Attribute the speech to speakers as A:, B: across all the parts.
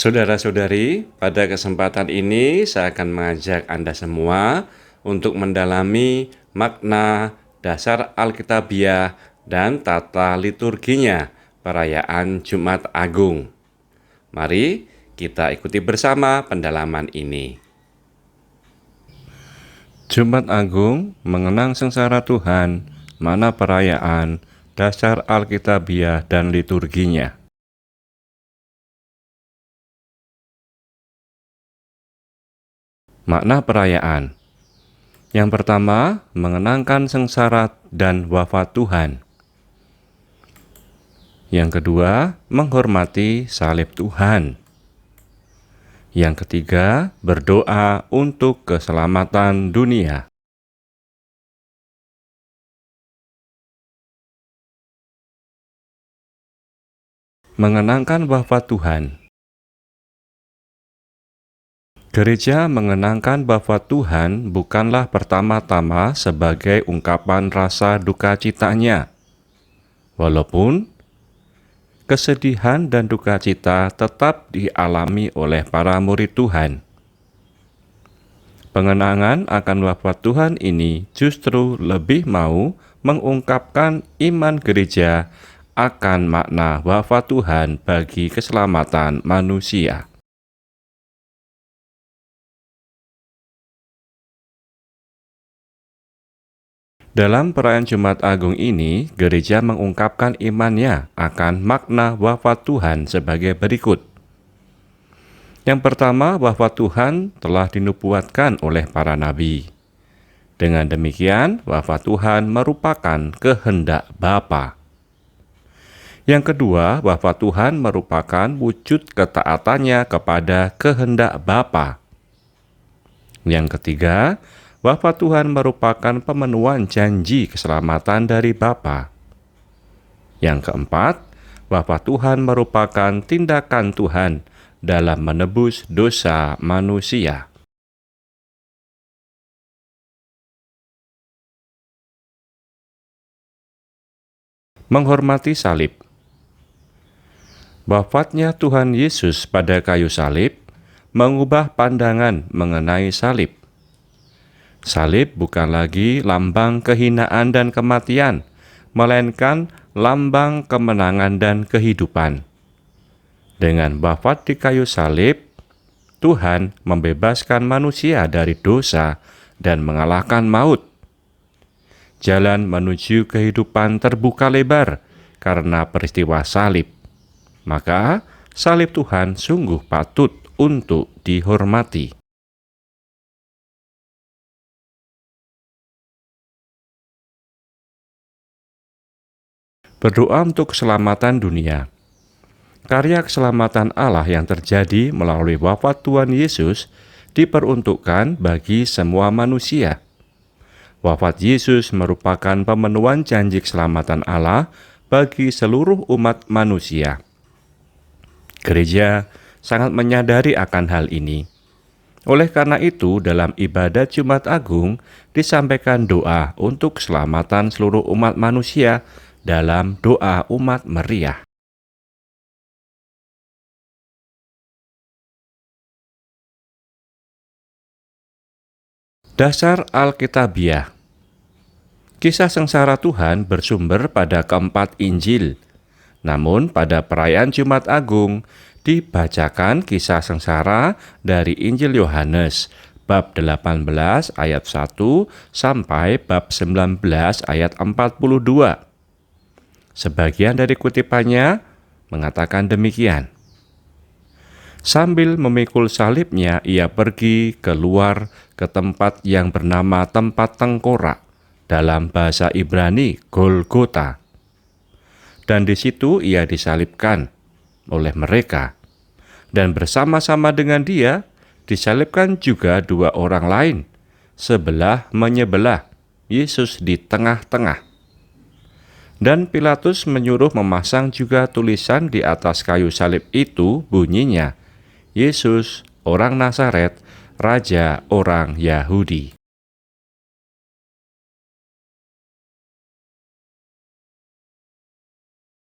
A: Saudara-saudari, pada kesempatan ini saya akan mengajak Anda semua untuk mendalami makna dasar Alkitabiah dan tata liturginya perayaan Jumat Agung. Mari kita ikuti bersama pendalaman ini. Jumat Agung mengenang sengsara Tuhan, mana perayaan, dasar Alkitabiah dan liturginya. Makna perayaan. Yang pertama, mengenangkan sengsara dan wafat Tuhan. Yang kedua, menghormati salib Tuhan. Yang ketiga, berdoa untuk keselamatan dunia. Mengenangkan wafat Tuhan. Gereja mengenangkan wafat Tuhan bukanlah pertama-tama sebagai ungkapan rasa duka citanya. Walaupun kesedihan dan duka cita tetap dialami oleh para murid Tuhan. Pengenangan akan wafat Tuhan ini justru lebih mau mengungkapkan iman gereja akan makna wafat Tuhan bagi keselamatan manusia. Dalam perayaan Jumat Agung ini, gereja mengungkapkan imannya akan makna wafat Tuhan sebagai berikut. Yang pertama, wafat Tuhan telah dinubuatkan oleh para nabi. Dengan demikian, wafat Tuhan merupakan kehendak Bapa. Yang kedua, wafat Tuhan merupakan wujud ketaatannya kepada kehendak Bapa. Yang ketiga, wafat Tuhan merupakan pemenuhan janji keselamatan dari Bapa. Yang keempat, wafat Tuhan merupakan tindakan Tuhan dalam menebus dosa manusia. Menghormati salib. Wafatnya Tuhan Yesus pada kayu salib mengubah pandangan mengenai salib. Salib bukan lagi lambang kehinaan dan kematian, melainkan lambang kemenangan dan kehidupan. Dengan wafat di kayu salib, Tuhan membebaskan manusia dari dosa dan mengalahkan maut. Jalan menuju kehidupan terbuka lebar karena peristiwa salib. Maka, salib Tuhan sungguh patut untuk dihormati. Berdoa untuk keselamatan dunia. Karya keselamatan Allah yang terjadi melalui wafat Tuhan Yesus diperuntukkan bagi semua manusia. Wafat Yesus merupakan pemenuhan janji keselamatan Allah bagi seluruh umat manusia. Gereja sangat menyadari akan hal ini. Oleh karena itu, dalam ibadat Jumat Agung disampaikan doa untuk keselamatan seluruh umat manusia dalam doa umat meriah. Dasar Alkitabiah. Kisah sengsara Tuhan bersumber pada keempat Injil. Namun pada perayaan Jumat Agung dibacakan kisah sengsara dari Injil Yohanes bab 18 ayat 1 sampai bab 19 ayat 42. Sebagian dari kutipannya mengatakan demikian. Sambil memikul salibnya, ia pergi keluar ke tempat yang bernama tempat tengkorak, dalam bahasa Ibrani Golgota. Dan di situ ia disalibkan oleh mereka. Dan bersama-sama dengan dia disalibkan juga dua orang lain, sebelah menyebelah, Yesus di tengah-tengah. Dan Pilatus menyuruh memasang juga tulisan di atas kayu salib itu, bunyinya, Yesus, orang Nazaret, Raja orang Yahudi.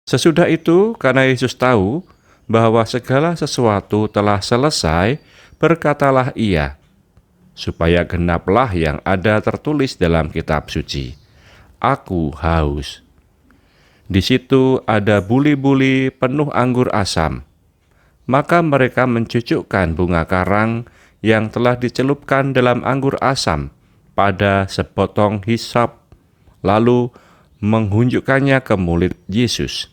A: Sesudah itu, karena Yesus tahu bahwa segala sesuatu telah selesai, berkatalah ia, supaya genaplah yang ada tertulis dalam kitab suci. Aku haus. Di situ ada buli-buli penuh anggur asam. Maka mereka mencucukkan bunga karang yang telah dicelupkan dalam anggur asam pada sepotong hisap, lalu menghunjukkannya ke mulut Yesus.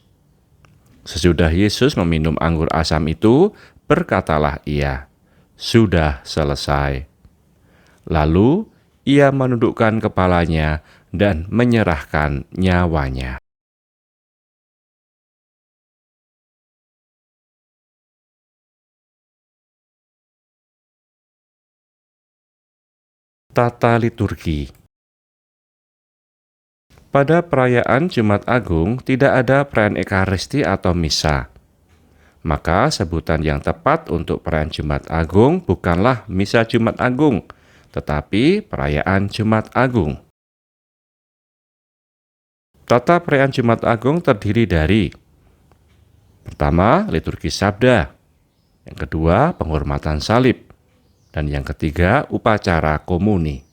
A: Sesudah Yesus meminum anggur asam itu, berkatalah ia, "Sudah selesai." Lalu ia menundukkan kepalanya dan menyerahkan nyawanya. Tata liturgi. Pada perayaan Jumat Agung tidak ada perayaan Ekaristi atau misa. Maka sebutan yang tepat untuk perayaan Jumat Agung bukanlah misa Jumat Agung, tetapi perayaan Jumat Agung. Tata perayaan Jumat Agung terdiri dari: pertama, liturgi sabda; yang kedua, penghormatan salib; dan yang ketiga, upacara komuni.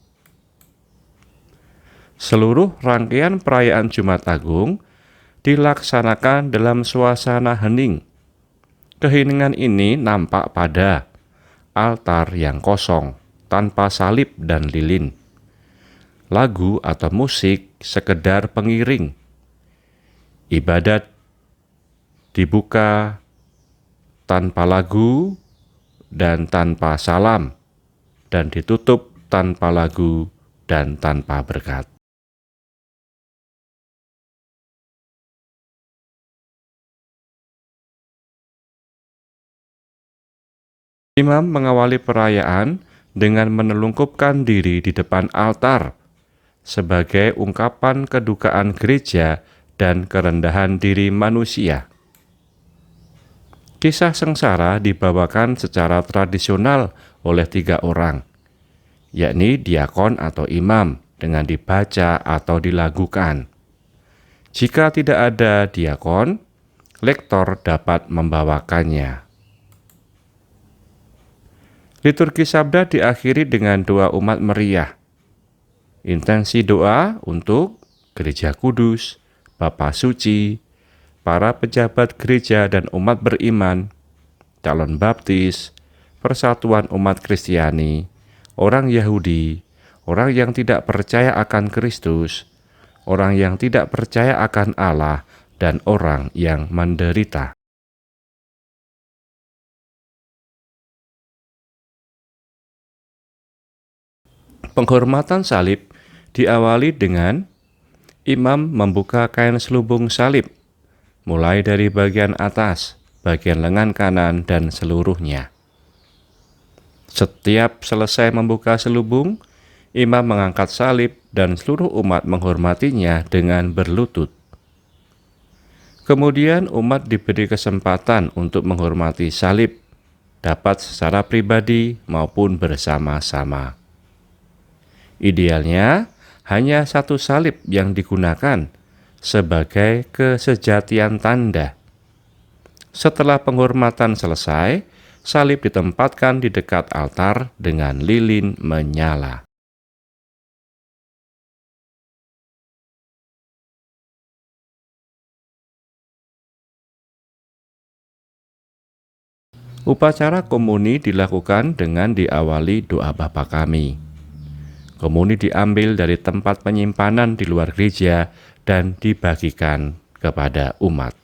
A: Seluruh rangkaian perayaan Jumat Agung dilaksanakan dalam suasana hening. Keheningan ini nampak pada altar yang kosong, tanpa salib dan lilin. Lagu atau musik sekedar pengiring. Ibadat dibuka tanpa lagu dan tanpa salam, dan ditutup tanpa lagu dan tanpa berkat. Imam mengawali perayaan dengan menelungkupkan diri di depan altar sebagai ungkapan kedukaan gereja dan kerendahan diri manusia. Kisah sengsara dibawakan secara tradisional oleh 3 orang, yakni diakon atau imam, dengan dibaca atau dilagukan. Jika tidak ada diakon, lektor dapat membawakannya. Liturgi sabda diakhiri dengan doa umat meriah. Intensi doa untuk Gereja Kudus, Bapa Suci, para pejabat gereja dan umat beriman, calon baptis, persatuan umat Kristiani, orang Yahudi, orang yang tidak percaya akan Kristus, orang yang tidak percaya akan Allah, dan orang yang menderita. Penghormatan salib diawali dengan imam membuka kain selubung salib, mulai dari bagian atas, bagian lengan kanan, dan seluruhnya. Setiap selesai membuka selubung, imam mengangkat salib dan seluruh umat menghormatinya dengan berlutut. Kemudian umat diberi kesempatan untuk menghormati salib, dapat secara pribadi maupun bersama-sama. Idealnya, hanya 1 salib yang digunakan sebagai kesejatian tanda. Setelah penghormatan selesai, salib ditempatkan di dekat altar dengan lilin menyala. Upacara komuni dilakukan dengan diawali doa Bapa Kami. Komuni diambil dari tempat penyimpanan di luar gereja dan dibagikan kepada umat.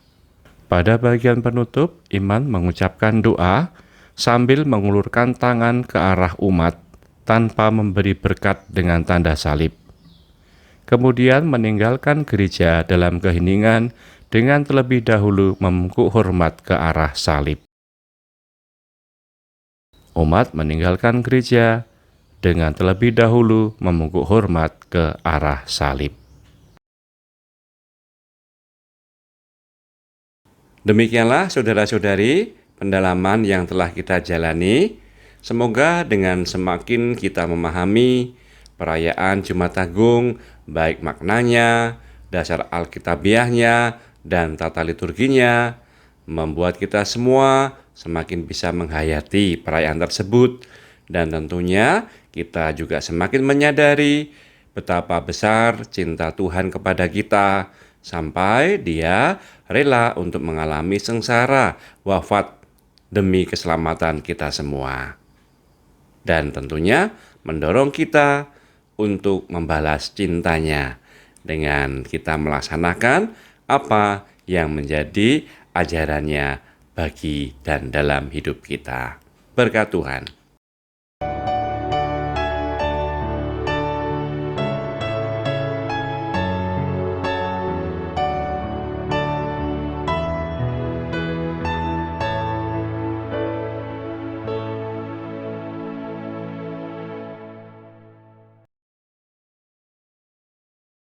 A: Pada bagian penutup, imam mengucapkan doa sambil mengulurkan tangan ke arah umat tanpa memberi berkat dengan tanda salib. Kemudian meninggalkan gereja dalam keheningan dengan terlebih dahulu memungkuk hormat ke arah salib. Umat meninggalkan gereja dengan terlebih dahulu memungkuk hormat ke arah salib. Demikianlah saudara-saudari pendalaman yang telah kita jalani. Semoga dengan semakin kita memahami perayaan Jumat Agung, baik maknanya, dasar alkitabiahnya, dan tata liturginya, membuat kita semua semakin bisa menghayati perayaan tersebut, dan tentunya kita juga semakin menyadari betapa besar cinta Tuhan kepada kita sampai Dia rela untuk mengalami sengsara wafat demi keselamatan kita semua. Dan tentunya mendorong kita untuk membalas cintanya dengan kita melaksanakan apa yang menjadi ajarannya bagi dan dalam hidup kita. Berkat Tuhan.